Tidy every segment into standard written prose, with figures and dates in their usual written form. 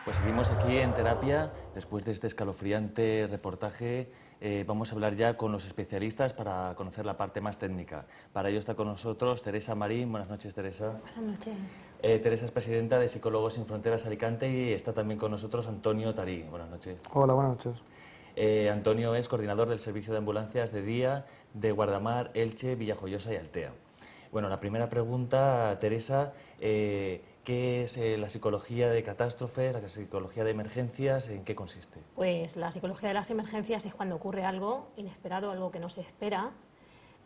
Pues seguimos aquí en terapia. Después de este escalofriante reportaje, vamos a hablar ya con los especialistas para conocer la parte más técnica. Para ello está con nosotros Teresa Marín. Buenas noches, Teresa. Buenas noches. Teresa es presidenta de Psicólogos Sin Fronteras Alicante y está también con nosotros Antonio Tarí. Buenas noches. Hola, buenas noches. Antonio es coordinador del servicio de ambulancias de día de Guardamar, Elche, Villajoyosa y Altea. Bueno, la primera pregunta, Teresa, ¿qué es la psicología de catástrofes, la psicología de emergencias? ¿En qué consiste? Pues la psicología de las emergencias es cuando ocurre algo inesperado, algo que no se espera,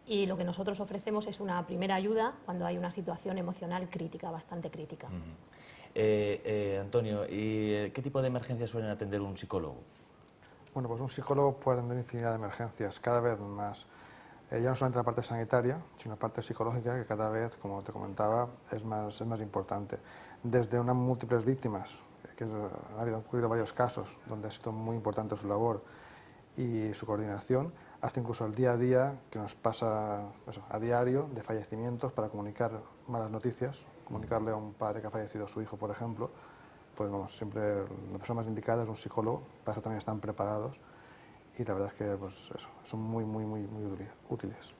y lo que nosotros ofrecemos es una primera ayuda cuando hay una situación emocional crítica, bastante crítica. Antonio, ¿y qué tipo de emergencias suelen atender un psicólogo? Bueno, pues un psicólogo puede atender infinidad de emergencias, cada vez más. Ya no solamente la parte sanitaria, sino la parte psicológica, que cada vez, como te comentaba, es más importante. Desde unas múltiples víctimas, que han ocurrido varios casos donde ha sido muy importante su labor y su coordinación, hasta incluso el día a día que nos pasa a diario de fallecimientos para comunicar malas noticias, comunicarle a un padre que ha fallecido su hijo, por ejemplo. Pues vamos, siempre la persona más indicada es un psicólogo, para eso también están preparados. Y la verdad es que pues eso, son muy útiles.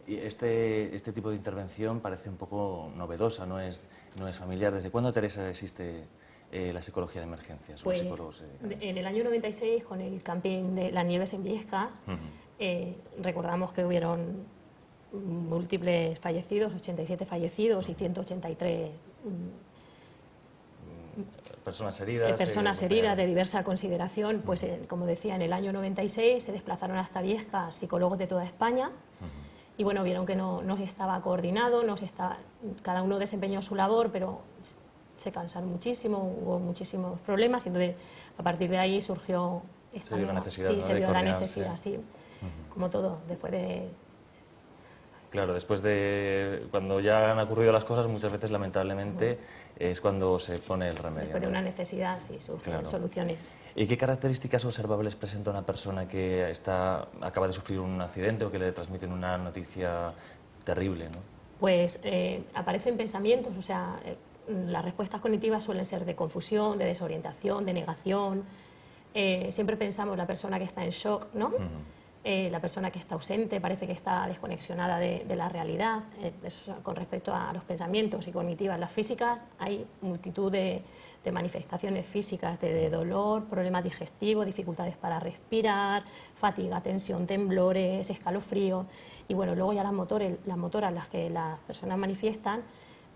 Y este tipo de intervención parece un poco novedosa, no es familiar. ¿Desde cuándo, Teresa, existe la psicología de emergencias? Pues en el año 96, con el camping de las Nieves en Viescas, recordamos que hubieron múltiples fallecidos, 87 fallecidos y 183 personas heridas. Personas heridas de diversa consideración. Pues como decía, en el año 96 se desplazaron hasta Viescas psicólogos de toda España y bueno, vieron que no estaba coordinado, cada uno desempeñó su labor, pero se cansaron muchísimo, hubo muchísimos problemas y entonces a partir de ahí surgió esta se vio la necesidad, sí, ¿no?, se de vio la coordinarse. necesidad, sí, como todo, después de... Claro, después de cuando ya han ocurrido las cosas, muchas veces lamentablemente es cuando se pone el remedio. Después de una necesidad, sí, surgen soluciones. ¿Y qué características observables presenta una persona que acaba de sufrir un accidente o que le transmiten una noticia terrible, ¿no? Pues aparecen pensamientos, o sea, las respuestas cognitivas suelen ser de confusión, de desorientación, de negación. Siempre pensamos la persona que está en shock, ¿no? La persona que está ausente, parece que está desconexionada de la realidad. Eso con respecto a los pensamientos y cognitivas. Las físicas, hay multitud de manifestaciones físicas de dolor, problemas digestivos, dificultades para respirar, fatiga, tensión, temblores, escalofrío. Y bueno, luego ya las motoras, las que las personas manifiestan,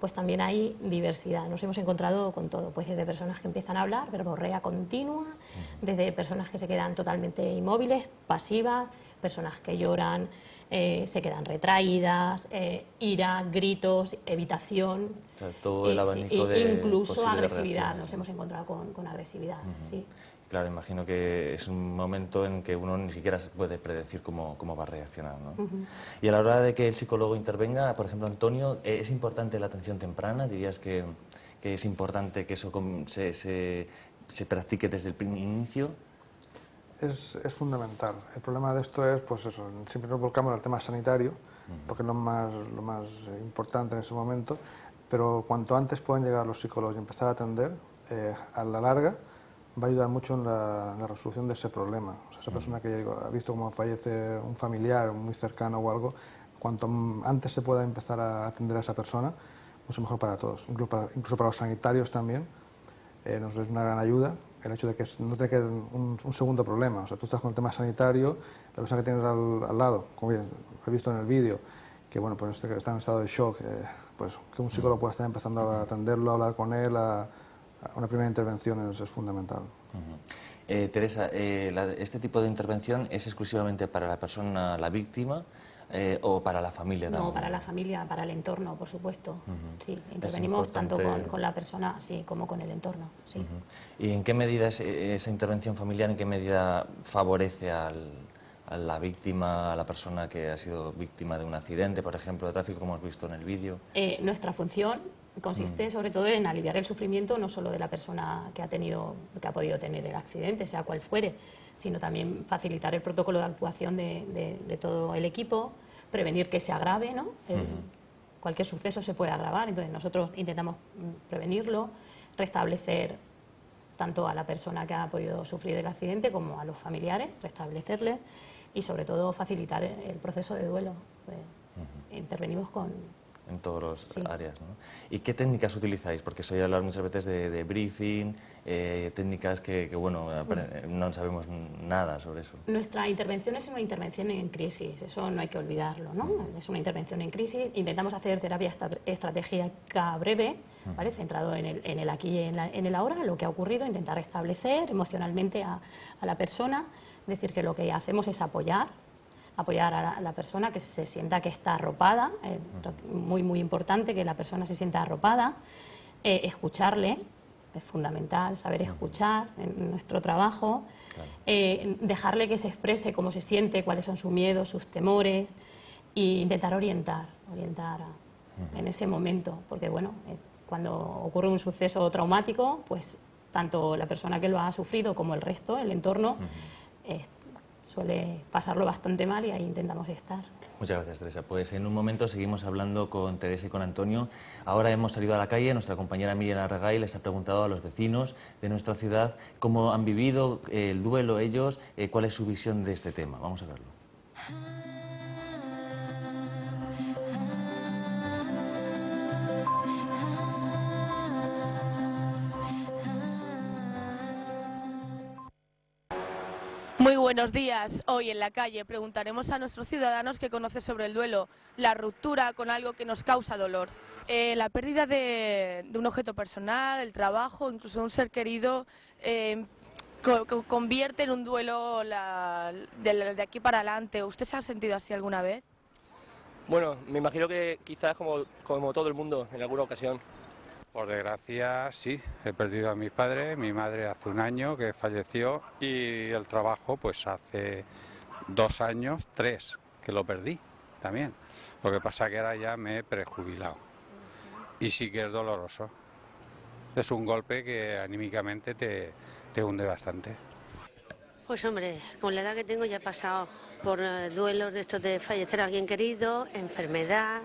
pues también hay diversidad. Nos hemos encontrado con todo, pues desde personas que empiezan a hablar, verborrea continua, desde personas que se quedan totalmente inmóviles, pasivas, personas que lloran, se quedan retraídas, ira, gritos, evitación, o sea, todo el abanico de incluso agresividad. reacciones. Nos hemos encontrado con agresividad, sí. Claro, imagino que es un momento en que uno ni siquiera puede predecir cómo va a reaccionar, ¿no? Y a la hora de que el psicólogo intervenga, por ejemplo, Antonio, ¿es importante la atención temprana? ¿Dirías que es importante que eso se practique desde el inicio? Es fundamental. El problema de esto es, pues eso, siempre nos volcamos al tema sanitario, porque es lo más importante en ese momento, pero cuanto antes puedan llegar los psicólogos y empezar a atender, a la larga, va a ayudar mucho en la resolución de ese problema. O sea, esa persona que ha visto cómo fallece un familiar muy cercano o algo, cuanto antes se pueda empezar a atender a esa persona, mucho mejor para todos. Incluso para los sanitarios también, nos es una gran ayuda el hecho de que no te quede un segundo problema. O sea, tú estás con el tema sanitario, la persona que tienes al lado, como bien he visto en el vídeo, que bueno, pues está en estado de shock, pues que un psicólogo pueda estar empezando a atenderlo, a hablar con él, una primera intervención es fundamental. Teresa, ¿este tipo de intervención es exclusivamente para la persona, la víctima, o para la familia también? No, para la familia, para el entorno, por supuesto. Sí, intervenimos tanto con la persona como con el entorno. Sí. ¿Y en qué medida esa intervención familiar, en qué medida favorece a la víctima, a la persona que ha sido víctima de un accidente, por ejemplo, de tráfico, como hemos visto en el vídeo? Nuestra función consiste sobre todo en aliviar el sufrimiento no solo de la persona que ha podido tener el accidente, sea cual fuere, sino también facilitar el protocolo de actuación de todo el equipo, prevenir que se agrave, ¿no? Cualquier suceso se puede agravar, entonces nosotros intentamos prevenirlo, restablecer tanto a la persona que ha podido sufrir el accidente como a los familiares, restablecerles y sobre todo facilitar el proceso de duelo. Intervenimos en todas las sí. áreas, ¿no? ¿Y qué técnicas utilizáis? Porque se oye hablar muchas veces de briefing, técnicas que bueno, no sabemos nada sobre eso. Nuestra intervención es una intervención en crisis, eso no hay que olvidarlo, ¿no? Es una intervención en crisis, intentamos hacer terapia estratégica breve, ¿vale? Centrado en el aquí y en el ahora, lo que ha ocurrido, intentar restablecer emocionalmente a la persona, es decir, que lo que hacemos es apoyar a la persona, que se sienta que está arropada, muy importante que la persona se sienta arropada, escucharle, es fundamental saber escuchar en nuestro trabajo, dejarle que se exprese cómo se siente, cuáles son sus miedos, sus temores, e intentar orientar en ese momento, porque bueno, cuando ocurre un suceso traumático, pues tanto la persona que lo ha sufrido como el resto, el entorno, suele pasarlo bastante mal y ahí intentamos estar. Muchas gracias, Teresa. Pues en un momento seguimos hablando con Teresa y con Antonio. Ahora hemos salido a la calle, nuestra compañera Miriam Arragay les ha preguntado a los vecinos de nuestra ciudad cómo han vivido el duelo ellos, cuál es su visión de este tema. Vamos a verlo. Muy buenos días. Hoy en la calle preguntaremos a nuestros ciudadanos qué conocen sobre el duelo, la ruptura con algo que nos causa dolor. La pérdida de un objeto personal, el trabajo, incluso de un ser querido, convierte en un duelo de aquí para adelante. ¿Usted se ha sentido así alguna vez? Bueno, me imagino que quizás como todo el mundo en alguna ocasión. Por desgracia, sí, he perdido a mis padres, mi madre hace un año que falleció y el trabajo pues hace 2 años, 3, que lo perdí también. Lo que pasa que ahora ya me he prejubilado y sí que es doloroso. Es un golpe que anímicamente te hunde bastante. Pues hombre, con la edad que tengo ya he pasado por duelos de estos de fallecer a alguien querido, enfermedad,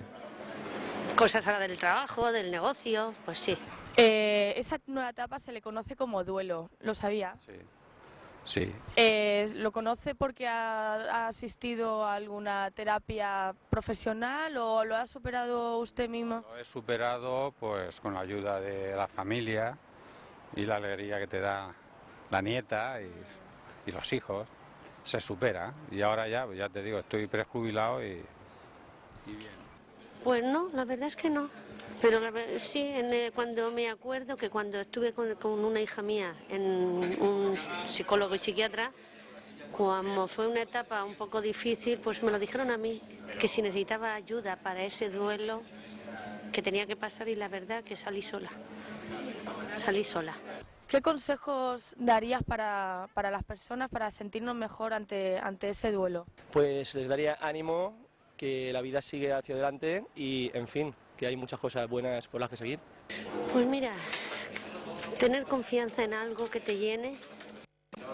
cosas ahora del trabajo, del negocio, pues sí. Esa nueva etapa se le conoce como duelo, ¿lo sabía? Sí. ¿Lo conoce porque ha asistido a alguna terapia profesional o lo ha superado usted mismo? Lo he superado pues con la ayuda de la familia y la alegría que te da la nieta y los hijos. Se supera y ahora ya te digo, estoy prejubilado y bien. Pues no, la verdad es que no. Pero sí, cuando me acuerdo que cuando estuve con una hija mía en un psicólogo y psiquiatra, cuando fue una etapa un poco difícil, pues me lo dijeron a mí, que si necesitaba ayuda para ese duelo que tenía que pasar y la verdad que salí sola. Salí sola. ¿Qué consejos darías para las personas para sentirnos mejor ante ese duelo? Pues les daría ánimo, que la vida sigue hacia adelante y, en fin, que hay muchas cosas buenas por las que seguir. Pues mira, tener confianza en algo que te llene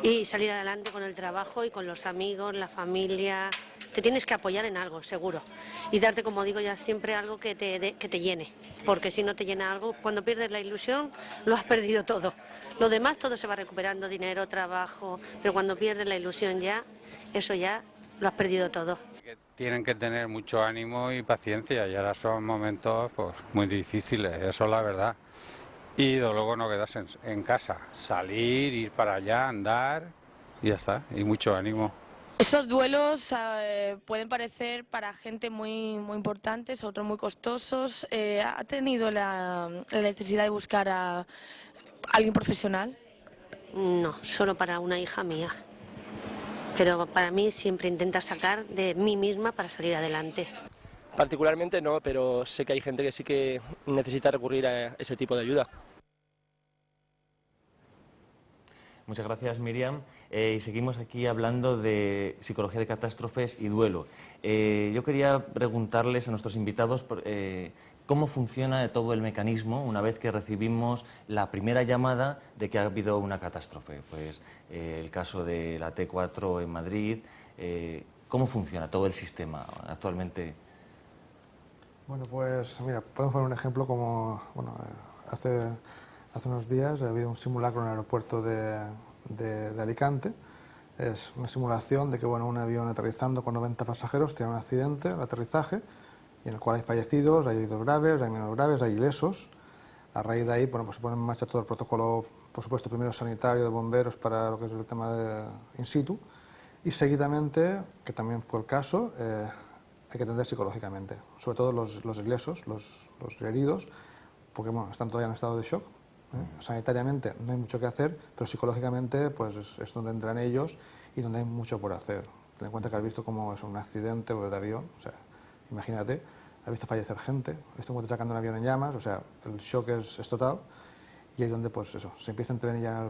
y salir adelante con el trabajo y con los amigos, la familia. Te tienes que apoyar en algo, seguro. Y darte, como digo ya siempre, algo que te llene. Porque si no te llena algo, cuando pierdes la ilusión, lo has perdido todo. Lo demás todo se va recuperando, dinero, trabajo. Pero cuando pierdes la ilusión ya, eso ya lo has perdido todo. Tienen que tener mucho ánimo y paciencia y ahora son momentos pues muy difíciles, eso es la verdad. Y luego no quedarse en casa, salir, ir para allá, andar y ya está, y mucho ánimo. Esos duelos pueden parecer para gente muy importantes, otros muy costosos. ¿Ha tenido la necesidad de buscar a alguien profesional? No, solo para una hija mía. Pero para mí siempre intenta sacar de mí misma para salir adelante. Particularmente no, pero sé que hay gente que sí que necesita recurrir a ese tipo de ayuda. Muchas gracias, Miriam. Y seguimos aquí hablando de psicología de catástrofes y duelo. Yo quería preguntarles a nuestros invitados cómo funciona todo el mecanismo una vez que recibimos la primera llamada de que ha habido una catástrofe. Pues el caso de la T4 en Madrid. ¿Cómo funciona todo el sistema actualmente? Bueno, pues mira, podemos poner un ejemplo como, bueno, hace Hace unos días ha habido un simulacro en el aeropuerto de Alicante. Es una simulación de que bueno, un avión aterrizando con 90 pasajeros tiene un accidente al aterrizaje, y en el cual hay fallecidos, hay heridos graves, hay menos graves, hay ilesos. A raíz de ahí bueno, pues se pone en marcha todo el protocolo, por supuesto, primero sanitario, de bomberos para lo que es el tema de in situ, y seguidamente, que también fue el caso, hay que atender psicológicamente, sobre todo los ilesos, los heridos, porque bueno, están todavía en estado de shock. Sanitariamente no hay mucho que hacer, pero psicológicamente pues es donde entran ellos y donde hay mucho por hacer. Ten en cuenta que has visto cómo es un accidente de avión, o sea, imagínate, has visto fallecer gente, has visto cómo te sacan un avión en llamas, o sea, el shock es total, y ahí donde pues eso, se empieza a intervenir ya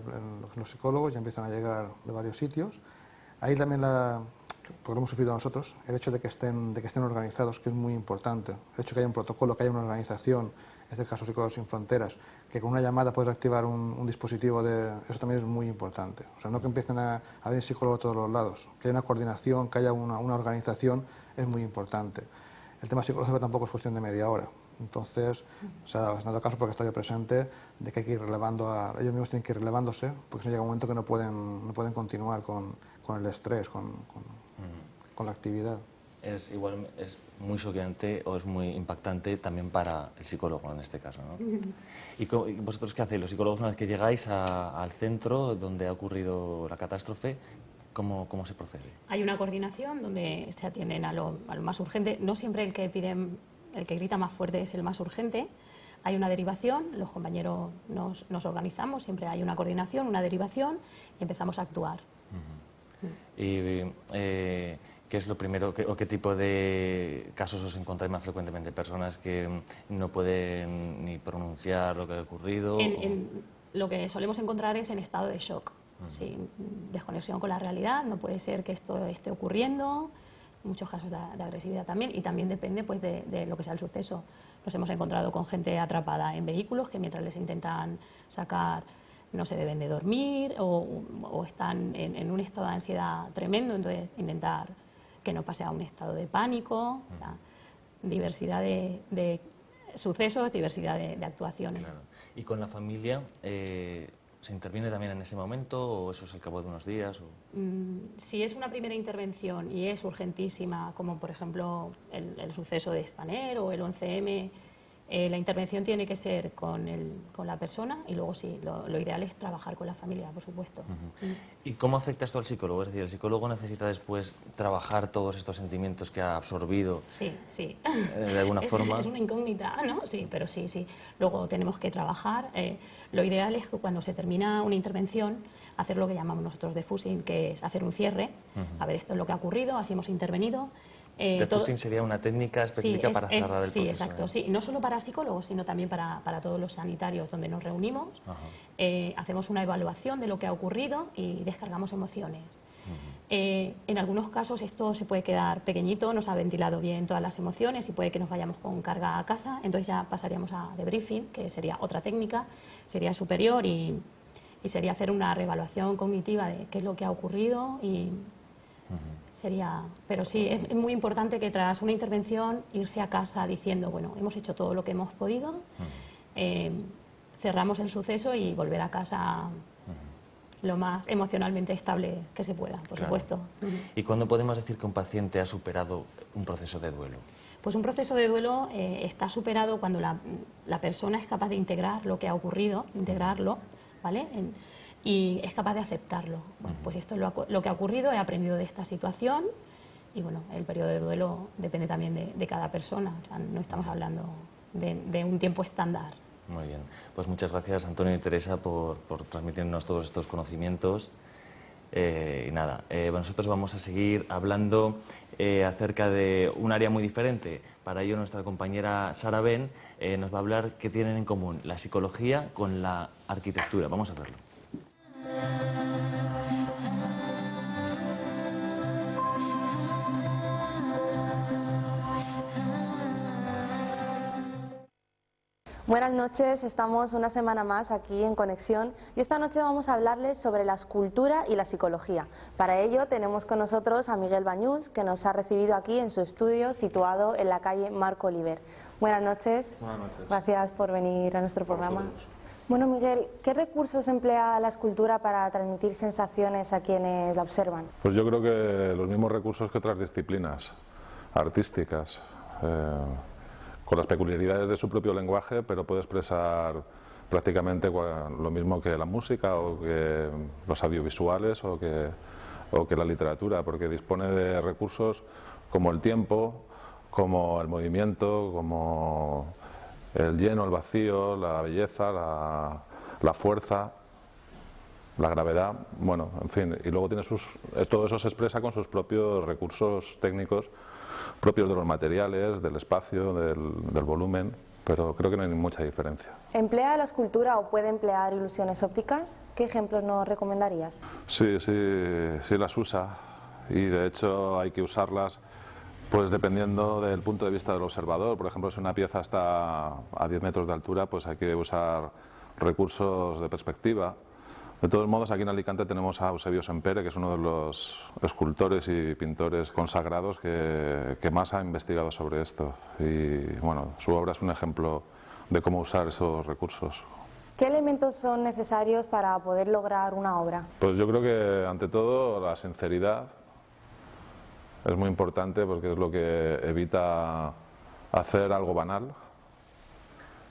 los psicólogos, ya empiezan a llegar de varios sitios. Ahí también, porque lo hemos sufrido nosotros, el hecho de que estén organizados, que es muy importante, el hecho de que haya un protocolo, que haya una organización, en este caso Psicólogos Sin Fronteras, que con una llamada puedes activar un dispositivo eso también es muy importante. O sea, no que empiecen a venir psicólogos a todos los lados, que haya una coordinación, que haya una organización, es muy importante. El tema psicológico tampoco es cuestión de media hora. Entonces, se ha dado caso porque está yo presente de que hay que ir relevando, ellos mismos tienen que ir relevándose, porque si no llega un momento que no pueden continuar con el estrés, con la actividad. Es muy choqueante o es muy impactante también para el psicólogo en este caso, ¿no? ¿Y vosotros qué hacéis? Los psicólogos, una vez que llegáis al centro donde ha ocurrido la catástrofe, ¿cómo se procede? Hay una coordinación donde se atienden a lo más urgente. No siempre el que grita más fuerte es el más urgente. Hay una derivación, los compañeros nos organizamos, siempre hay una coordinación, una derivación y empezamos a actuar. Y ¿qué es lo primero o qué tipo de casos os encontráis más frecuentemente? Personas que no pueden ni pronunciar lo que ha ocurrido. Lo que solemos encontrar es en estado de shock, sin desconexión con la realidad. No puede ser que esto esté ocurriendo. Muchos casos de agresividad también, y también depende pues de lo que sea el suceso. Nos hemos encontrado con gente atrapada en vehículos que mientras les intentan sacar no se deben de dormir o están en un estado de ansiedad tremendo, entonces intentar que no pase a un estado de pánico. Diversidad de sucesos, diversidad de actuaciones. Claro. ¿Y con la familia se interviene también en ese momento o eso es al cabo de unos días? Si es una primera intervención y es urgentísima, como por ejemplo el suceso de Spanair o el 11M, la intervención tiene que ser con la persona y luego sí, lo ideal es trabajar con la familia, por supuesto. ¿Y cómo afecta esto al psicólogo? Es decir, ¿el psicólogo necesita después trabajar todos estos sentimientos que ha absorbido? Sí. De alguna forma. Es una incógnita, ¿no? Sí, pero sí. Luego tenemos que trabajar. Lo ideal es que cuando se termina una intervención, hacer lo que llamamos nosotros defusing, que es hacer un cierre. A ver, esto es lo que ha ocurrido, así hemos intervenido. Defusing sería una técnica específica para cerrar el proceso. Sí, exacto. Sí, no solo para psicólogos, sino también para todos los sanitarios donde nos reunimos. Hacemos una evaluación de lo que ha ocurrido y descargamos emociones. En algunos casos esto se puede quedar pequeñito, no se ha ventilado bien todas las emociones y puede que nos vayamos con carga a casa, entonces ya pasaríamos a debriefing, que sería otra técnica, sería superior y sería hacer una reevaluación cognitiva de qué es lo que ha ocurrido y sería... Pero sí, es muy importante que tras una intervención irse a casa diciendo, bueno, hemos hecho todo lo que hemos podido, cerramos el suceso y volver a casa lo más emocionalmente estable que se pueda, por supuesto. ¿Y cuándo podemos decir que un paciente ha superado un proceso de duelo? Pues un proceso de duelo está superado cuando la persona es capaz de integrar lo que ha ocurrido, integrarlo, ¿vale? Y es capaz de aceptarlo. Bueno, pues esto es lo que ha ocurrido, he aprendido de esta situación y bueno, el periodo de duelo depende también de cada persona, o sea, no estamos hablando de un tiempo estándar. Muy bien, pues muchas gracias Antonio y Teresa por transmitirnos todos estos conocimientos. Y nada, nosotros vamos a seguir hablando acerca de un área muy diferente. Para ello nuestra compañera Sara Ben nos va a hablar qué tienen en común la psicología con la arquitectura. Vamos a verlo. Buenas noches, estamos una semana más aquí en Conexión y esta noche vamos a hablarles sobre la escultura y la psicología. Para ello tenemos con nosotros a Miguel Bañús, que nos ha recibido aquí en su estudio situado en la calle Marco Oliver. Buenas noches. Buenas noches. Gracias por venir a nuestro programa. Bueno, Miguel, ¿qué recursos emplea la escultura para transmitir sensaciones a quienes la observan? Pues yo creo que los mismos recursos que otras disciplinas artísticas, con las peculiaridades de su propio lenguaje, pero puede expresar prácticamente lo mismo que la música o que los audiovisuales o que la literatura, porque dispone de recursos como el tiempo, como el movimiento, como el lleno, el vacío, la belleza, la fuerza, la gravedad, bueno, en fin, y luego tiene todo eso se expresa con sus propios recursos técnicos propios de los materiales, del espacio, del volumen, pero creo que no hay mucha diferencia. ¿Emplea la escultura o puede emplear ilusiones ópticas? ¿Qué ejemplos nos recomendarías? Sí las usa, y de hecho hay que usarlas pues dependiendo del punto de vista del observador. Por ejemplo, si una pieza está a 10 metros de altura, pues hay que usar recursos de perspectiva. De todos modos, aquí en Alicante tenemos a Eusebio Sempere, que es uno de los escultores y pintores consagrados que más ha investigado sobre esto. Y bueno, su obra es un ejemplo de cómo usar esos recursos. ¿Qué elementos son necesarios para poder lograr una obra? Pues yo creo que, ante todo, la sinceridad es muy importante, porque es lo que evita hacer algo banal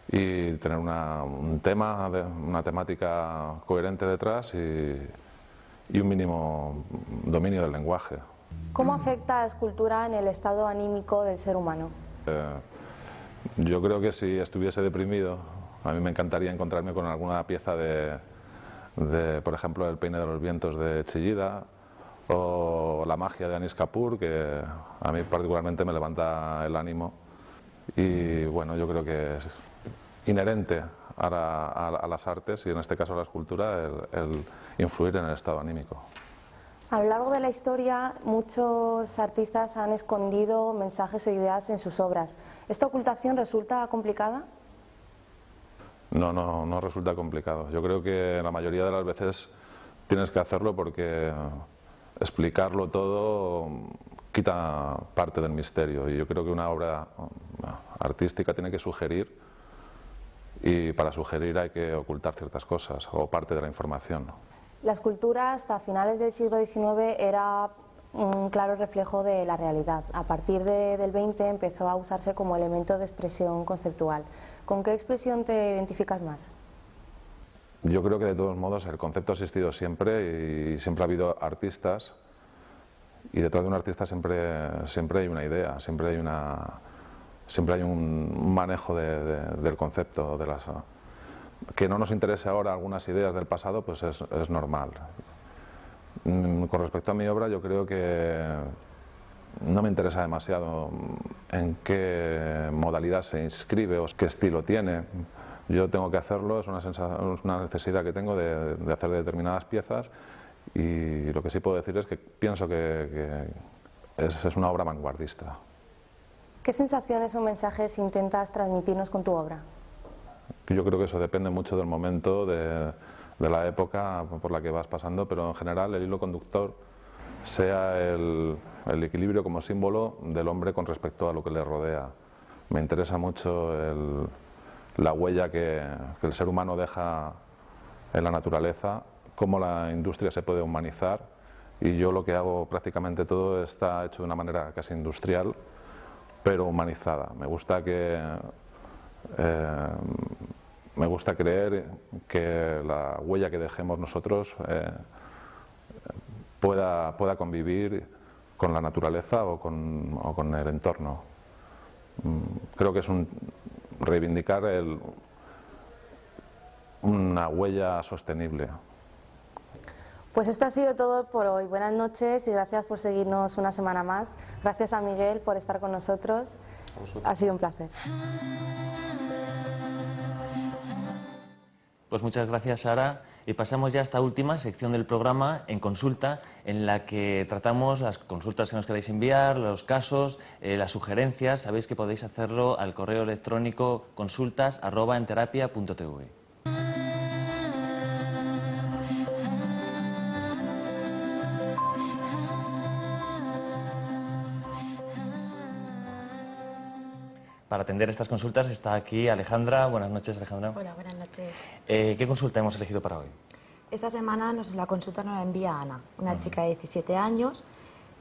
y tener un tema, una temática coherente detrás y un mínimo dominio del lenguaje. ¿Cómo afecta la escultura en el estado anímico del ser humano? Yo creo que si estuviese deprimido, a mí me encantaría encontrarme con alguna pieza por ejemplo, El peine de los vientos de Chillida, o La magia de Anish Kapoor, que a mí particularmente me levanta el ánimo. Y bueno, yo creo que es inherente a las artes, y en este caso a la escultura, el influir en el estado anímico. A lo largo de la historia, muchos artistas han escondido mensajes o ideas en sus obras. ¿Esta ocultación resulta complicada? No resulta complicado. Yo creo que la mayoría de las veces tienes que hacerlo, porque explicarlo todo quita parte del misterio, y yo creo que una obra artística tiene que sugerir, y para sugerir hay que ocultar ciertas cosas o parte de la información. La escultura hasta finales del siglo XIX era un claro reflejo de la realidad. A partir del XX empezó a usarse como elemento de expresión conceptual. ¿Con qué expresión te identificas más? Yo creo que, de todos modos, el concepto ha existido siempre, y siempre ha habido artistas, y detrás de un artista siempre hay una idea, siempre hay un manejo del concepto. Que no nos interese ahora algunas ideas del pasado, pues es normal. Con respecto a mi obra, yo creo que no me interesa demasiado en qué modalidad se inscribe o qué estilo tiene. Yo tengo que hacerlo, es una necesidad que tengo de hacer determinadas piezas, y lo que sí puedo decir es que pienso que es una obra vanguardista. ¿Qué sensaciones o mensajes intentas transmitirnos con tu obra? Yo creo que eso depende mucho del momento, de la época por la que vas pasando, pero en general el hilo conductor sea el equilibrio como símbolo del hombre con respecto a lo que le rodea. Me interesa mucho la huella que el ser humano deja en la naturaleza, cómo la industria se puede humanizar, y yo lo que hago, prácticamente todo, está hecho de una manera casi industrial, pero humanizada. Me gusta creer que la huella que dejemos nosotros pueda convivir con la naturaleza o con el entorno. Creo que es reivindicar una huella sostenible. Pues esto ha sido todo por hoy. Buenas noches y gracias por seguirnos una semana más. Gracias a Miguel por estar con nosotros. Ha sido un placer. Pues muchas gracias, Sara. Y pasamos ya a esta última sección del programa, En Consulta, en la que tratamos las consultas que nos queráis enviar, los casos, las sugerencias. Sabéis que podéis hacerlo al correo electrónico consultas@enterapia.tv. Para atender estas consultas está aquí Alejandra. Buenas noches, Alejandra. Hola, buenas noches. ¿Qué consulta hemos elegido para hoy? Esta semana la consulta nos la envía Ana, una chica de 17 años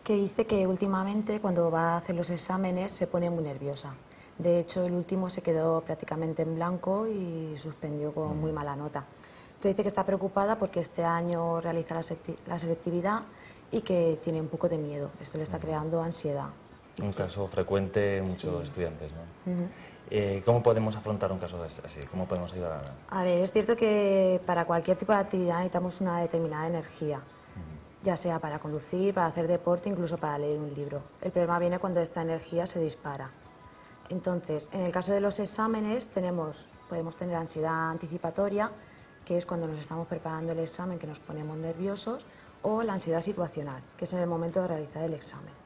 que dice que últimamente cuando va a hacer los exámenes se pone muy nerviosa. De hecho, el último se quedó prácticamente en blanco y suspendió con muy mala nota. Entonces dice que está preocupada porque este año realiza la selectividad y que tiene un poco de miedo. Esto le está creando ansiedad. Un caso frecuente en muchos estudiantes, ¿no? ¿Cómo podemos afrontar un caso así? ¿Cómo podemos ayudar a Ana? A ver, es cierto que para cualquier tipo de actividad necesitamos una determinada energía, ya sea para conducir, para hacer deporte, incluso para leer un libro. El problema viene cuando esta energía se dispara. Entonces, en el caso de los exámenes podemos tener ansiedad anticipatoria, que es cuando nos estamos preparando el examen, que nos ponemos nerviosos, o la ansiedad situacional, que es en el momento de realizar el examen.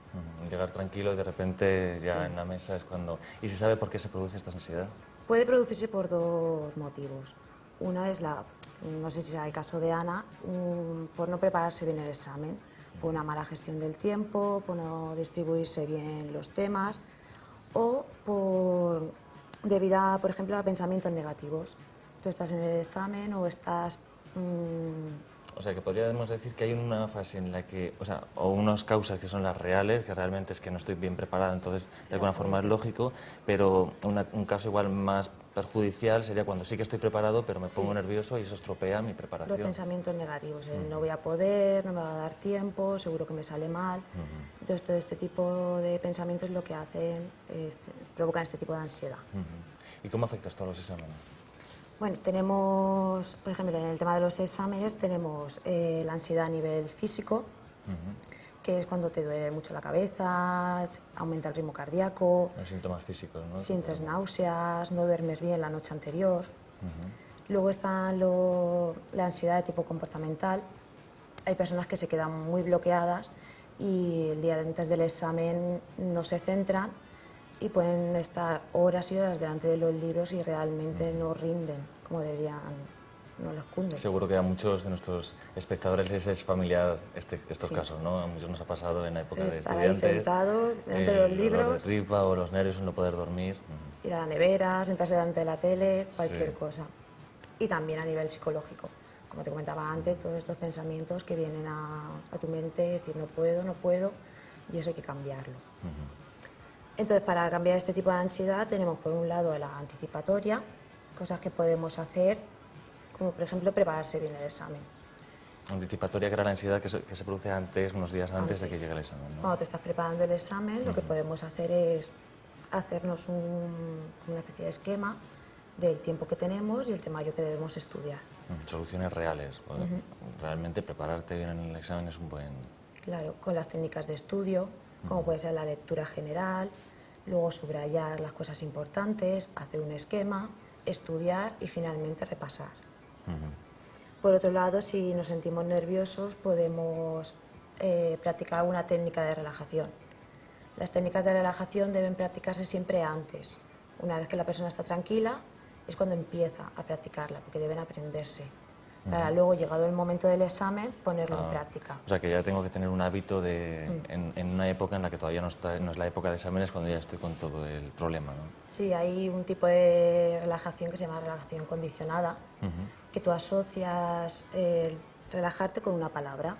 Llegar tranquilo y de repente ya en la mesa es cuando... ¿Y se sabe por qué se produce esta ansiedad? Puede producirse por dos motivos. Una es no sé si será el caso de Ana, por no prepararse bien el examen, por una mala gestión del tiempo, por no distribuirse bien los temas o debido a, por ejemplo, a pensamientos negativos. Tú estás en el examen o estás... O sea, que podríamos decir que hay una fase en la que, o unas causas que son las reales, que realmente es que no estoy bien preparada, entonces de alguna forma es lógico, pero un caso igual más perjudicial sería cuando sí que estoy preparado, pero me pongo nervioso y eso estropea mi preparación. Los pensamientos negativos, no voy a poder, no me va a dar tiempo, seguro que me sale mal. Entonces todo este tipo de pensamientos lo que hacen es provocan este tipo de ansiedad. ¿Y cómo afecta esto a los exámenes? Bueno, tenemos, por ejemplo, en el tema de los exámenes tenemos la ansiedad a nivel físico, que es cuando te duele mucho la cabeza, aumenta el ritmo cardíaco. Los síntomas físicos, ¿no? Sientes náuseas, no duermes bien la noche anterior. Luego está la ansiedad de tipo comportamental. Hay personas que se quedan muy bloqueadas y el día antes del examen no se centran y pueden estar horas y horas delante de los libros y realmente no rinden como deberían, no les cunde. Seguro que a muchos de nuestros espectadores les es familiar estos casos, ¿no? A muchos nos ha pasado en la época de estudiantes. Estar ahí sentado delante de los libros. El dolor de tripa o los nervios en no poder dormir. Ir a la nevera, sentarse delante de la tele, cualquier cosa. Y también a nivel psicológico. Como te comentaba antes, todos estos pensamientos que vienen a tu mente, decir no puedo, y eso hay que cambiarlo. Entonces, para cambiar este tipo de ansiedad tenemos por un lado la anticipatoria, cosas que podemos hacer, como por ejemplo prepararse bien el examen. Anticipatoria, que era la ansiedad que se produce antes, unos días antes de que llegue el examen, ¿no? Cuando te estás preparando el examen, lo que podemos hacer es hacernos una especie de esquema del tiempo que tenemos y el temario que debemos estudiar. Soluciones reales. Realmente prepararte bien en el examen es un buen... Claro, con las técnicas de estudio, como puede ser la lectura general, luego subrayar las cosas importantes, hacer un esquema, estudiar y finalmente repasar. Por otro lado, si nos sentimos nerviosos, podemos practicar alguna técnica de relajación. Las técnicas de relajación deben practicarse siempre antes. Una vez que la persona está tranquila, es cuando empieza a practicarla, porque deben aprenderse, para luego, llegado el momento del examen, ponerlo en práctica. O sea, que ya tengo que tener un hábito en una época en la que todavía no es la época de exámenes, cuando ya estoy con todo el problema, ¿no? Sí, hay un tipo de relajación que se llama relajación condicionada, que tú asocias relajarte con una palabra.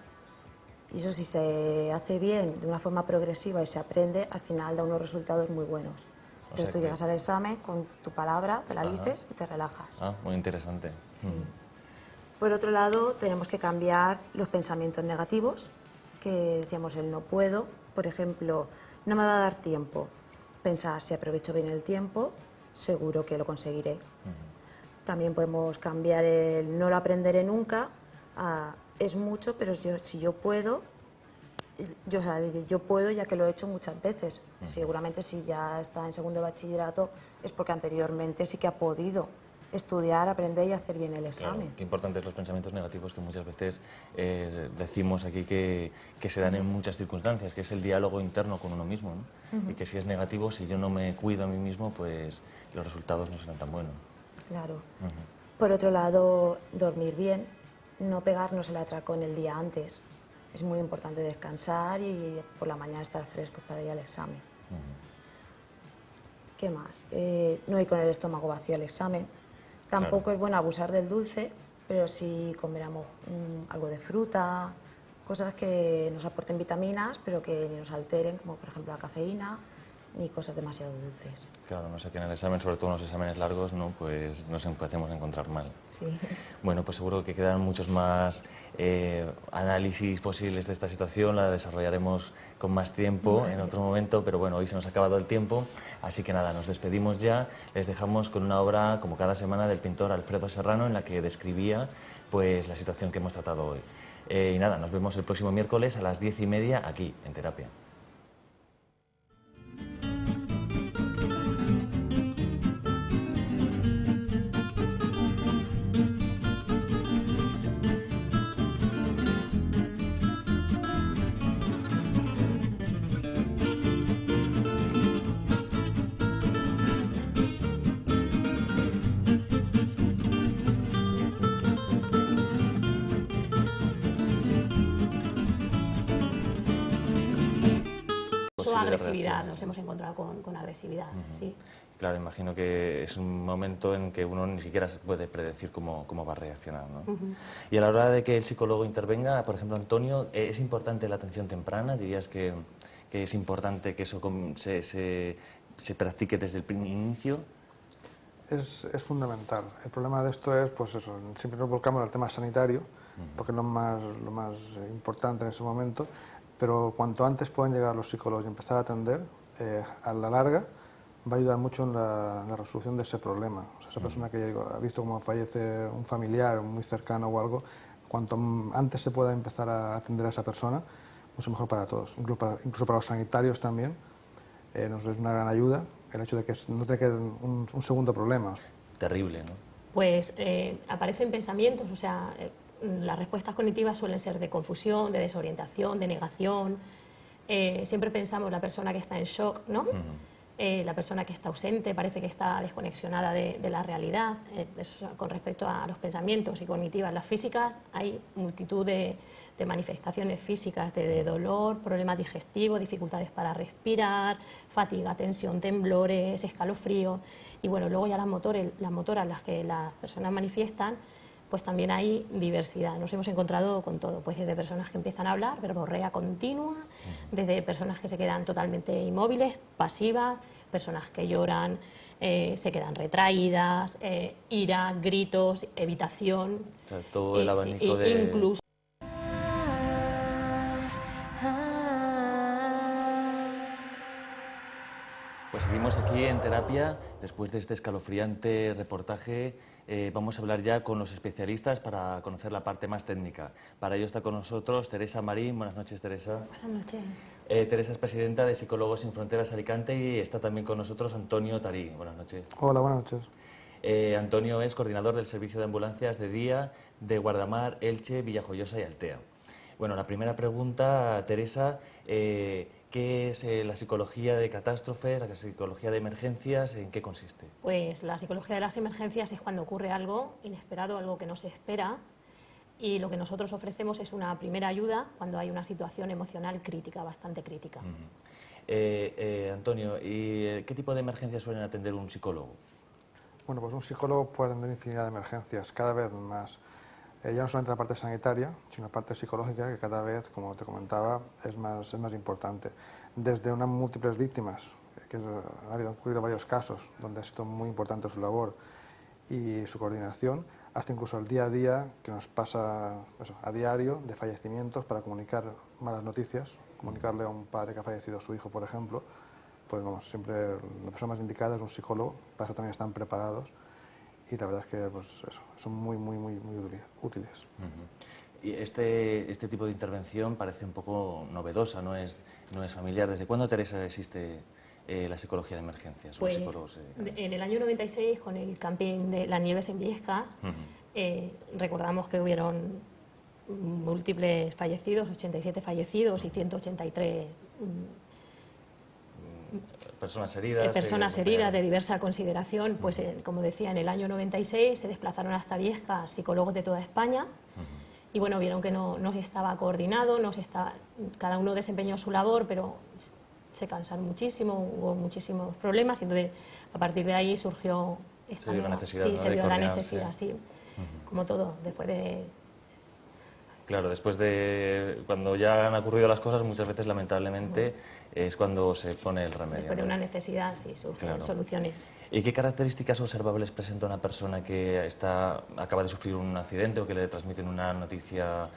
Y eso, si se hace bien, de una forma progresiva y se aprende, al final da unos resultados muy buenos. Entonces tú llegas al examen con tu palabra, te la dices y te relajas. Muy interesante. Sí. Por otro lado, tenemos que cambiar los pensamientos negativos, que decíamos el no puedo. Por ejemplo, no me va a dar tiempo. Pensar, si aprovecho bien el tiempo, seguro que lo conseguiré. También podemos cambiar el no lo aprenderé nunca a es mucho, pero si yo puedo, yo puedo ya que lo he hecho muchas veces. Seguramente si ya está en segundo de bachillerato es porque anteriormente sí que ha podido estudiar, aprender y hacer bien el examen. Claro, qué importantes los pensamientos negativos que muchas veces decimos aquí que se dan en muchas circunstancias, que es el diálogo interno con uno mismo, ¿no? Y que si es negativo, si yo no me cuido a mí mismo, pues los resultados no serán tan buenos. Claro. Por otro lado, dormir bien, no pegarnos el atracón el día antes. Es muy importante descansar y por la mañana estar frescos para ir al examen. ¿Qué más? No ir con el estómago vacío al examen. Tampoco es bueno abusar del dulce, pero sí comeramos algo de fruta, cosas que nos aporten vitaminas, pero que ni nos alteren, como por ejemplo la cafeína, ni cosas demasiado dulces. Claro, no sé que en el examen, sobre todo en los exámenes largos, ¿no? Pues nos empecemos a encontrar mal. Sí. Bueno, pues seguro que quedan muchos más análisis posibles de esta situación, la desarrollaremos con más tiempo en otro momento, pero bueno, hoy se nos ha acabado el tiempo, así que nada, nos despedimos ya, les dejamos con una obra, como cada semana, del pintor Alfredo Serrano, en la que describía pues la situación que hemos tratado hoy. Y nada, nos vemos el próximo miércoles a las 10:30 aquí, en Terapia. Agresividad, nos hemos encontrado con agresividad, sí. Claro, imagino que es un momento en que uno ni siquiera puede predecir cómo va a reaccionar, ¿no? Y a la hora de que el psicólogo intervenga, por ejemplo, Antonio, ¿es importante la atención temprana? ¿Dirías que es importante que eso se practique desde el inicio? Es fundamental. El problema de esto es, pues eso, siempre nos volcamos al tema sanitario, porque es lo más importante en ese momento, pero cuanto antes puedan llegar los psicólogos y empezar a atender, a la larga va a ayudar mucho en la resolución de ese problema. O sea, esa persona que ha visto cómo fallece un familiar muy cercano o algo, cuanto antes se pueda empezar a atender a esa persona, mucho mejor para todos, incluso para los sanitarios también. Nos es una gran ayuda el hecho de que no tenga que un segundo problema. Terrible, ¿no? Pues aparecen pensamientos, o sea, las respuestas cognitivas suelen ser de confusión, de desorientación, de negación. Siempre pensamos la persona que está en shock, ¿no? La persona que está ausente, parece que está desconexionada de la realidad. Eso con respecto a los pensamientos y cognitivas. Las físicas, hay multitud de manifestaciones físicas de dolor, problemas digestivos, dificultades para respirar, fatiga, tensión, temblores, escalofríos. Y bueno, luego ya las motoras, las que las personas manifiestan, pues también hay diversidad. Nos hemos encontrado con todo, pues desde personas que empiezan a hablar, verborrea continua, desde personas que se quedan totalmente inmóviles, pasivas, personas que lloran, se quedan retraídas, ira, gritos, evitación. O sea, todo el abanico de... Incluso Pues seguimos aquí en Terapia, después de este escalofriante reportaje. Vamos a hablar ya con los especialistas para conocer la parte más técnica. Para ello está con nosotros Teresa Marín. Buenas noches, Teresa. Buenas noches. Teresa es presidenta de Psicólogos Sin Fronteras Alicante y está también con nosotros Antonio Tarí. Buenas noches. Hola, buenas noches. Antonio es coordinador del servicio de ambulancias de día de Guardamar, Elche, Villajoyosa y Altea. Bueno, la primera pregunta, Teresa, ¿qué es la psicología de catástrofes, la psicología de emergencias? ¿En qué consiste? Pues la psicología de las emergencias es cuando ocurre algo inesperado, algo que no se espera, y lo que nosotros ofrecemos es una primera ayuda cuando hay una situación emocional crítica, bastante crítica. Antonio, ¿y qué tipo de emergencias suelen atender un psicólogo? Bueno, pues un psicólogo puede atender infinidad de emergencias, cada vez más. Ya no solamente la parte sanitaria, sino la parte psicológica, que cada vez, como te comentaba, es más importante. Desde unas múltiples víctimas, que han ocurrido varios casos donde ha sido muy importante su labor y su coordinación, hasta incluso el día a día que nos pasa a diario de fallecimientos para comunicar malas noticias, comunicarle a un padre que ha fallecido su hijo, por ejemplo. Pues vamos, siempre la persona más indicada es un psicólogo, para eso también están preparados. Y la verdad es que pues eso, son muy útiles. Y este tipo de intervención parece un poco novedosa, no es familiar. ¿Desde cuándo, Teresa, existe la psicología de emergencias? Pues en el año 96, con el camping de las nieves en Viescas, recordamos que hubieron múltiples fallecidos, 87 fallecidos y 183 personas heridas. Personas heridas de diversa consideración. Pues como decía, en el año 96 se desplazaron hasta Viescas psicólogos de toda España y bueno, vieron que no estaba coordinado, cada uno desempeñó su labor, pero se cansaron muchísimo, hubo muchísimos problemas y entonces a partir de ahí surgió esta se vio la necesidad, sí, ¿no?, se de vio la coordinarse. necesidad, sí, como todo, después de... Claro, después de cuando ya han ocurrido las cosas, muchas veces lamentablemente es cuando se pone el remedio. Después de ¿no? una necesidad, sí, surgen Claro. soluciones. ¿Y qué características observables presenta una persona que acaba de sufrir un accidente o que le transmiten una noticia